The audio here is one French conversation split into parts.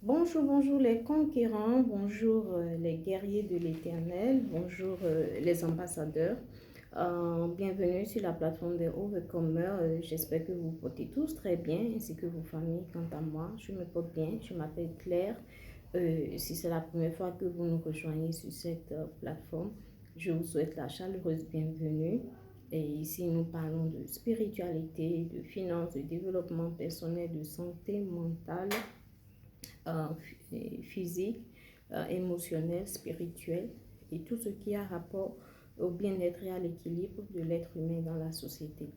Bonjour, bonjour les conquérants, bonjour les guerriers de l'Éternel, bonjour les ambassadeurs. Bienvenue sur la plateforme des Overcomers. J'espère que vous vous portez tous très bien, ainsi que vos familles. Quant à moi, je me porte bien, je m'appelle Claire. Si c'est la première fois que vous nous rejoignez sur cette plateforme, je vous souhaite la chaleureuse bienvenue. Et ici, nous parlons de spiritualité, de finances, de développement personnel, de santé mentale, physique, émotionnel, spirituel et tout ce qui a rapport au bien-être et à l'équilibre de l'être humain dans la société.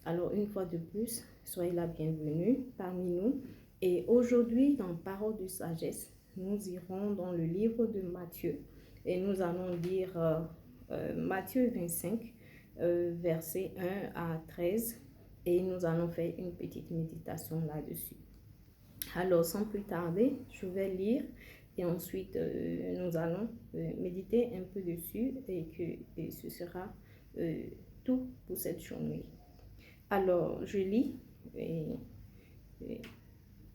Alors, une fois de plus, soyez la bienvenue parmi nous. Et aujourd'hui, dans Parole de sagesse, nous irons dans le livre de Matthieu et nous allons lire Matthieu 25, versets 1 à 13, et nous allons faire une petite méditation là-dessus. Alors, sans plus tarder, je vais lire et ensuite nous allons méditer un peu dessus et ce sera tout pour cette journée. Alors, je lis et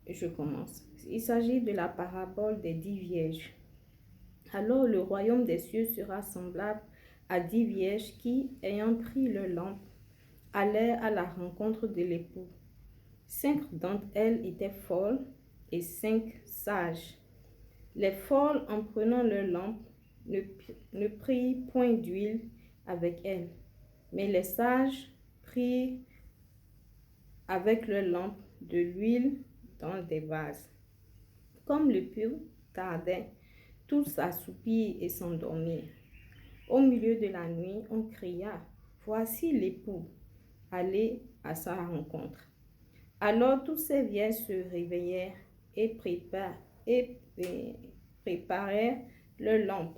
je commence. Il s'agit de la parabole des 10 vierges. Alors, le royaume des cieux sera semblable à 10 vierges qui, ayant pris leur lampe, allèrent à la rencontre de l'époux. 5 d'entre elles étaient folles et 5 sages. Les folles, en prenant leur lampe, ne prirent point d'huile avec elles, mais les sages prirent avec leur lampe de l'huile dans des vases. Comme le pur tardait, tous s'assoupirent et s'endormirent. Au milieu de la nuit, on cria, « Voici l'époux, allez à sa rencontre. » Alors tous ces vierges se réveillèrent et préparèrent leurs lampes.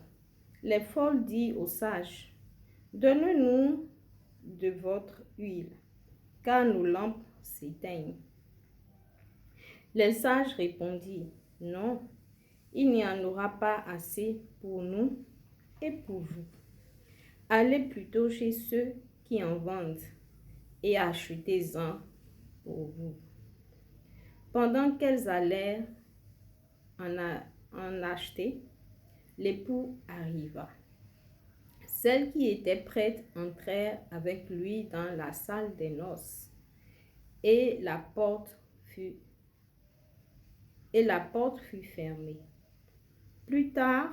Les folles dirent aux sages, « Donnez-nous de votre huile, car nos lampes s'éteignent. » Les sages répondirent, « Non, il n'y en aura pas assez pour nous et pour vous. Allez plutôt chez ceux qui en vendent et achetez-en pour vous. » Pendant qu'elles allèrent en acheter, l'époux arriva. Celles qui étaient prêtes entrèrent avec lui dans la salle des noces, et la porte fut fermée. Plus tard,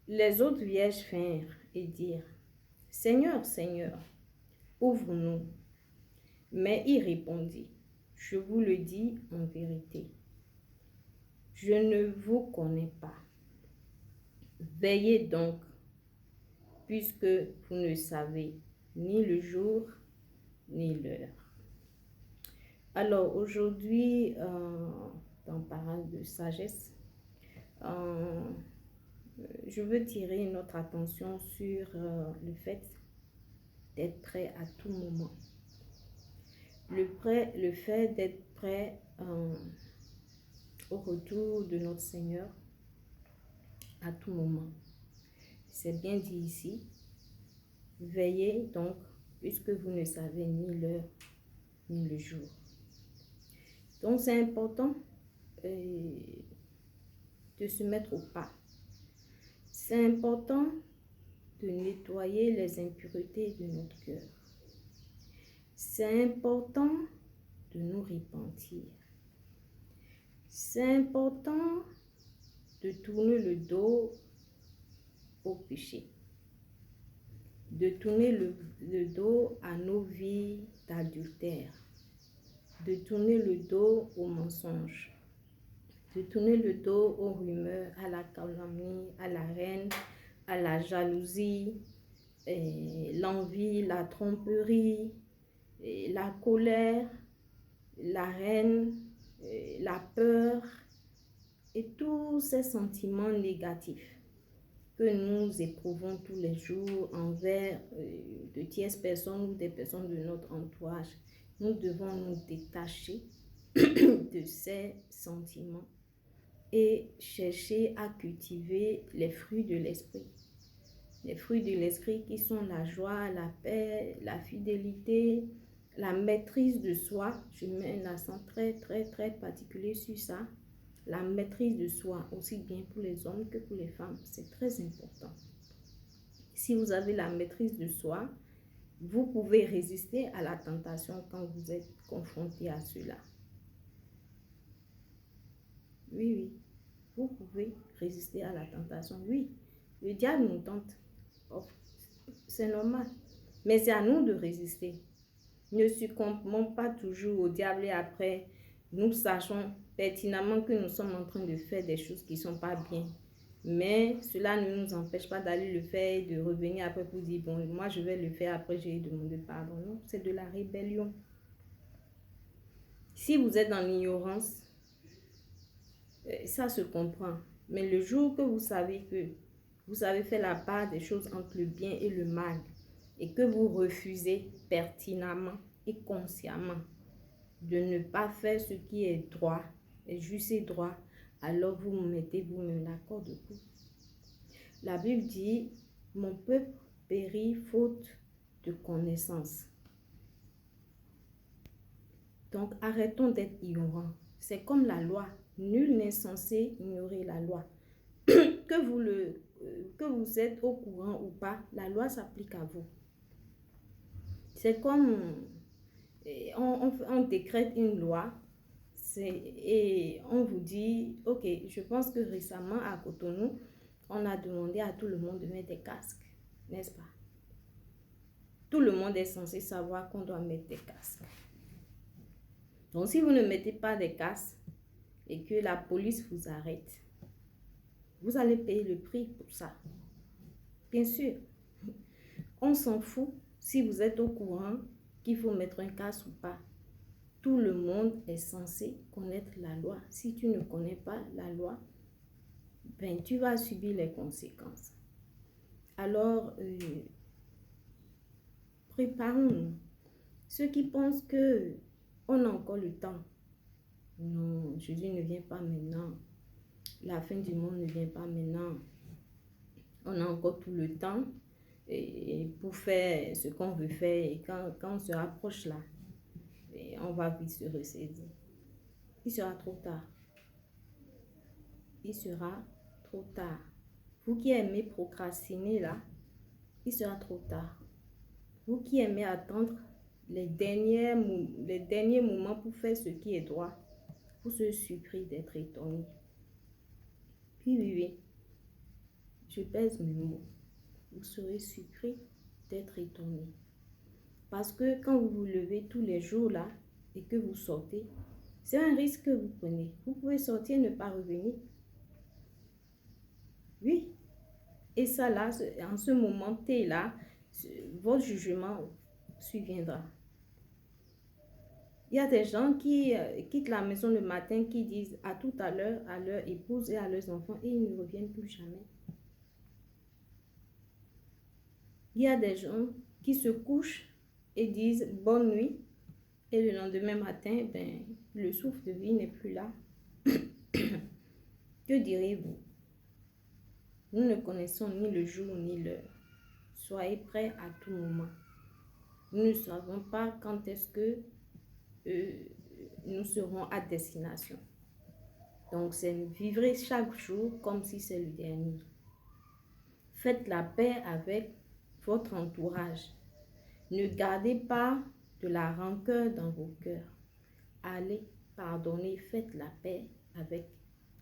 les autres vierges vinrent et dirent, « Seigneur, Seigneur, ouvre-nous. » Mais il répondit, « Je vous le dis en vérité, je ne vous connais pas. Veillez donc, puisque vous ne savez ni le jour ni l'heure. » Alors aujourd'hui, dans Parole de sagesse, je veux tirer notre attention sur le fait d'être prêt à tout moment. Le fait d'être prêt au retour de notre Seigneur à tout moment. C'est bien dit ici. Veillez donc, puisque vous ne savez ni l'heure ni le jour. Donc c'est important de se mettre au pas. C'est important de nettoyer les impuretés de notre cœur. C'est important de nous repentir. C'est important de tourner le dos au péché, de tourner le dos à nos vies d'adultère, de tourner le dos aux mensonges, de tourner le dos aux rumeurs, à la calomnie, à la haine, à la jalousie, l'envie, la tromperie, la colère, la haine, la peur et tous ces sentiments négatifs que nous éprouvons tous les jours envers de tierces personnes ou des personnes de notre entourage. Nous devons nous détacher de ces sentiments et chercher à cultiver les fruits de l'esprit. Les fruits de l'esprit qui sont la joie, la paix, la fidélité, la maîtrise de soi. Je mets un accent très particulier sur ça. La maîtrise de soi, aussi bien pour les hommes que pour les femmes, c'est très important. Si vous avez la maîtrise de soi, vous pouvez résister à la tentation quand vous êtes confronté à cela. Oui, oui, vous pouvez résister à la tentation. Oui, le diable nous tente. Oh, c'est normal. Mais c'est à nous de résister. Ne succombons pas toujours au diable et après, nous sachons pertinemment que nous sommes en train de faire des choses qui ne sont pas bien. Mais cela ne nous empêche pas d'aller le faire et de revenir après pour dire, bon, moi je vais le faire, après je vais demander pardon. Non, c'est de la rébellion. Si vous êtes dans l'ignorance, ça se comprend. Mais le jour que vous savez faire la part des choses entre le bien et le mal, et que vous refusez pertinemment et consciemment de ne pas faire ce qui est droit, et juste et droit, alors vous mettez vous-même la corde au cou. La Bible dit, mon peuple périt faute de connaissance. Donc arrêtons d'être ignorants. C'est comme la loi. Nul n'est censé ignorer la loi. Que vous êtes au courant ou pas, la loi s'applique à vous. C'est comme on décrète une loi et on vous dit, ok, je pense que récemment à Cotonou, on a demandé à tout le monde de mettre des casques, n'est-ce pas? Tout le monde est censé savoir qu'on doit mettre des casques. Donc si vous ne mettez pas des casques et que la police vous arrête, vous allez payer le prix pour ça. Bien sûr, on s'en fout si vous êtes au courant qu'il faut mettre un casque ou pas. Tout le monde est censé connaître la loi. Si tu ne connais pas la loi, ben, tu vas subir les conséquences. Alors, préparons-nous. Ceux qui pensent qu'on a encore le temps. Non, Jésus ne vient pas maintenant. La fin du monde ne vient pas maintenant. On a encore tout le temps pour faire ce qu'on veut faire. Et quand on se rapproche là, on va vite se ressaisir. Il sera trop tard. Il sera trop tard. Vous qui aimez procrastiner là, il sera trop tard. Vous qui aimez attendre les derniers moments pour faire ce qui est droit, vous serez surpris d'être étonné. Oui, oui, oui. Je pèse mes mots. Vous serez surpris d'être étonné. Parce que quand vous vous levez tous les jours là et que vous sortez, c'est un risque que vous prenez. Vous pouvez sortir et ne pas revenir. Oui. Et ça là, en ce moment T là, votre jugement surviendra. Il y a des gens qui quittent la maison le matin, qui disent à tout à l'heure à leur épouse et à leurs enfants et ils ne reviennent plus jamais. Il y a des gens qui se couchent et disent bonne nuit et le lendemain matin, ben, le souffle de vie n'est plus là. Que direz-vous? Nous ne connaissons ni le jour ni l'heure. Soyez prêts à tout moment. Nous ne savons pas quand est-ce que nous serons à destination. Donc, vivrez chaque jour comme si c'est le dernier. Faites la paix avec votre entourage. Ne gardez pas de la rancœur dans vos cœurs. Allez pardonner, faites la paix avec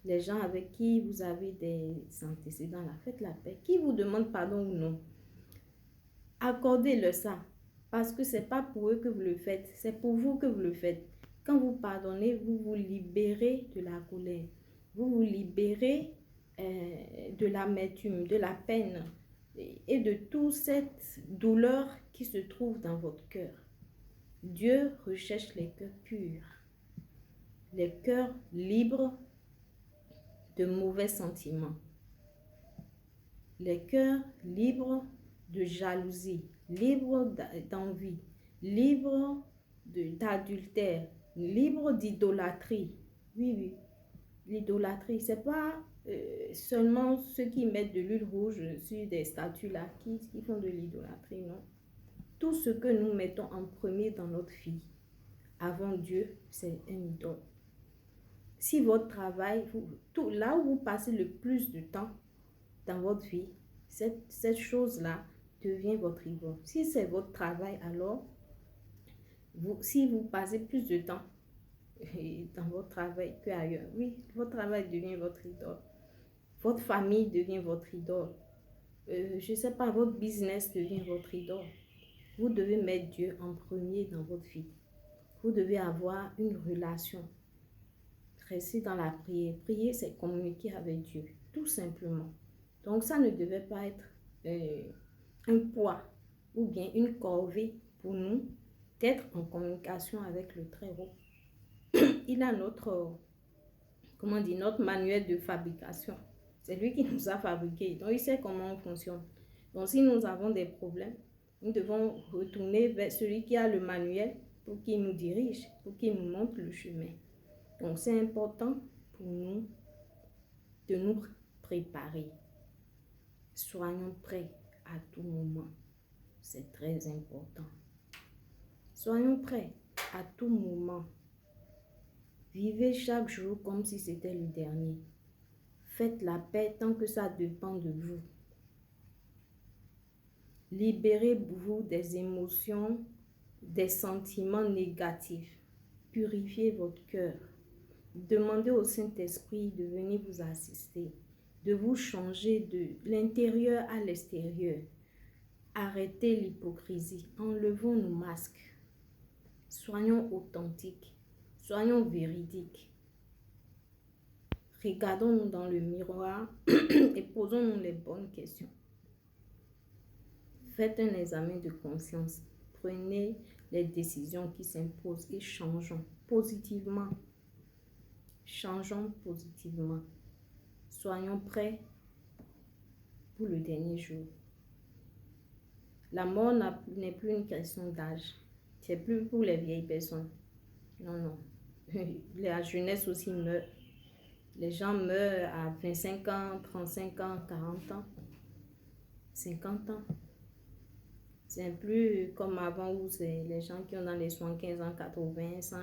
les gens avec qui vous avez des antécédents. Là. Faites la paix. Qui vous demande pardon ou non, accordez-le ça. Parce que ce n'est pas pour eux que vous le faites, c'est pour vous que vous le faites. Quand vous pardonnez, vous vous libérez de la colère. Vous vous libérez de l'amertume, de la peine et de toute cette douleur qui se trouve dans votre cœur. Dieu recherche les cœurs purs, les cœurs libres de mauvais sentiments, les cœurs libres de jalousie, libres d'envie, libres d'adultère, libres d'idolâtrie. Oui, oui, l'idolâtrie, c'est pas seulement ceux qui mettent de l'huile rouge sur des statues là qui font de l'idolâtrie, non. Tout ce que nous mettons en premier dans notre vie, avant Dieu, c'est un idole. Si votre travail, là où vous passez le plus de temps dans votre vie, cette chose-là devient votre idole. Si c'est votre travail, alors, si vous passez plus de temps dans votre travail qu'ailleurs, oui, votre travail devient votre idole. Votre famille devient votre idole. Je ne sais pas, votre business devient votre idole. Vous devez mettre Dieu en premier dans votre vie. Vous devez avoir une relation. Rester dans la prière. Prier, c'est communiquer avec Dieu, tout simplement. Donc, ça ne devait pas être un poids ou bien une corvée pour nous d'être en communication avec le Très-Haut. Il a notre manuel de fabrication. C'est lui qui nous a fabriqués. Donc, il sait comment on fonctionne. Donc, si nous avons des problèmes, nous devons retourner vers celui qui a le manuel pour qu'il nous dirige, pour qu'il nous montre le chemin. Donc, c'est important pour nous de nous préparer. Soyons prêts à tout moment. C'est très important. Soyons prêts à tout moment. Vivez chaque jour comme si c'était le dernier. Faites la paix tant que ça dépend de vous. Libérez-vous des émotions, des sentiments négatifs. Purifiez votre cœur. Demandez au Saint-Esprit de venir vous assister, de vous changer de l'intérieur à l'extérieur. Arrêtez l'hypocrisie. Enlevons nos masques. Soyons authentiques. Soyons véridiques. Regardons-nous dans le miroir et posons-nous les bonnes questions. Faites un examen de conscience. Prenez les décisions qui s'imposent et changeons positivement. Changeons positivement. Soyons prêts pour le dernier jour. La mort n'est plus une question d'âge. C'est plus pour les vieilles personnes. Non, non. La jeunesse aussi meurt. Les gens meurent à 25 ans, 35 ans, 40 ans, 50 ans. C'est plus comme avant où c'est les gens qui ont dans les 75 ans, 80, 100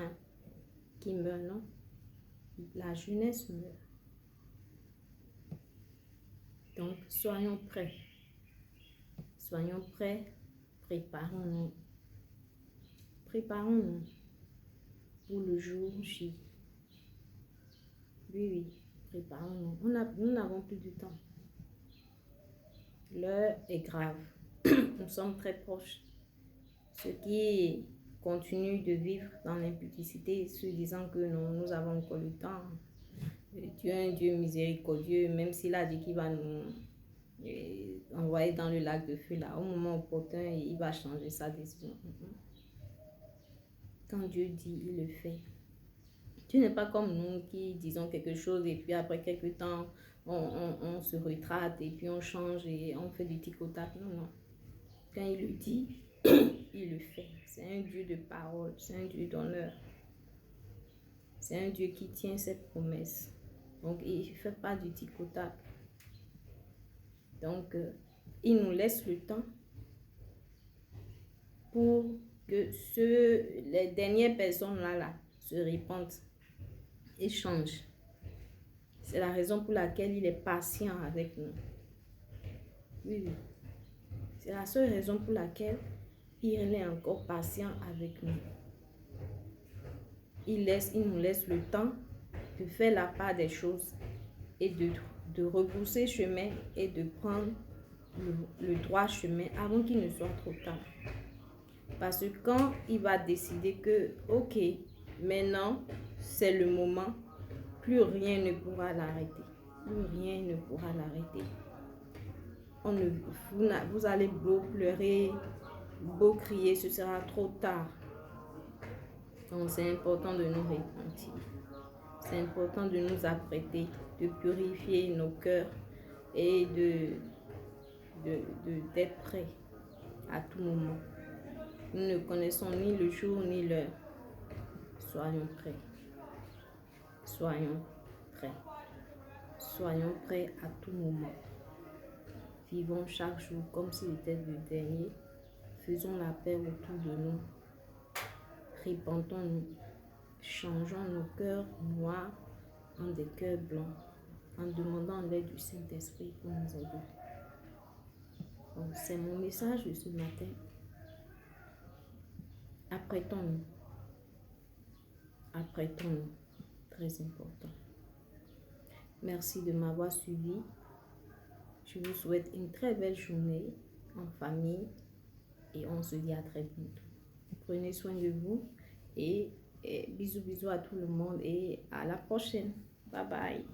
qui meurent, non? La jeunesse meurt. Donc, soyons prêts. Soyons prêts. Préparons-nous. Préparons-nous pour le jour J. Oui, oui, préparons-nous. Nous n'avons plus de temps. L'heure est grave. Nous sommes très proches. Ceux qui continuent de vivre dans l'impudicité, se disant que nous avons encore le temps. Dieu est un Dieu miséricordieux, même s'il a dit qu'il va nous envoyer dans le lac de feu, là, au moment opportun, il va changer sa décision. Quand Dieu dit, il le fait. Dieu n'est pas comme nous qui disons quelque chose et puis après quelques temps, on se retrate et puis on change et on fait du tic-au-tac. Non, non. Quand il le dit, il le fait. C'est un Dieu de parole, c'est un Dieu d'honneur. C'est un Dieu qui tient ses promesses. Donc, il ne fait pas du tic-au-tac. Donc, il nous laisse le temps pour que les dernières personnes là se répandent et changent. C'est la raison pour laquelle il est patient avec nous. Oui, oui. C'est la seule raison pour laquelle il est encore patient avec nous. Il nous laisse le temps de faire la part des choses et de rebrousser chemin et de prendre le droit chemin avant qu'il ne soit trop tard. Parce que quand il va décider que, ok, maintenant c'est le moment, plus rien ne pourra l'arrêter. Plus rien ne pourra l'arrêter. Vous allez beau pleurer, beau crier, ce sera trop tard. Donc c'est important de nous repentir. C'est important de nous apprêter, de purifier nos cœurs et d'être prêts à tout moment. Nous ne connaissons ni le jour ni l'heure. Soyons prêts. Soyons prêts. Soyons prêts à tout moment. Vivons chaque jour comme s'il était le dernier. Faisons la paix autour de nous. Répandons-nous. Changeons nos cœurs noirs ont des cœurs blancs, en demandant l'aide du Saint-Esprit pour nous aider. Donc, c'est mon message de ce matin. Apprêtons-nous. Apprêtons-nous. Très important. Merci de m'avoir suivi. Je vous souhaite une très belle journée en famille et on se dit à très bientôt. Prenez soin de vous et bisous bisous à tout le monde et à la prochaine. Bye bye.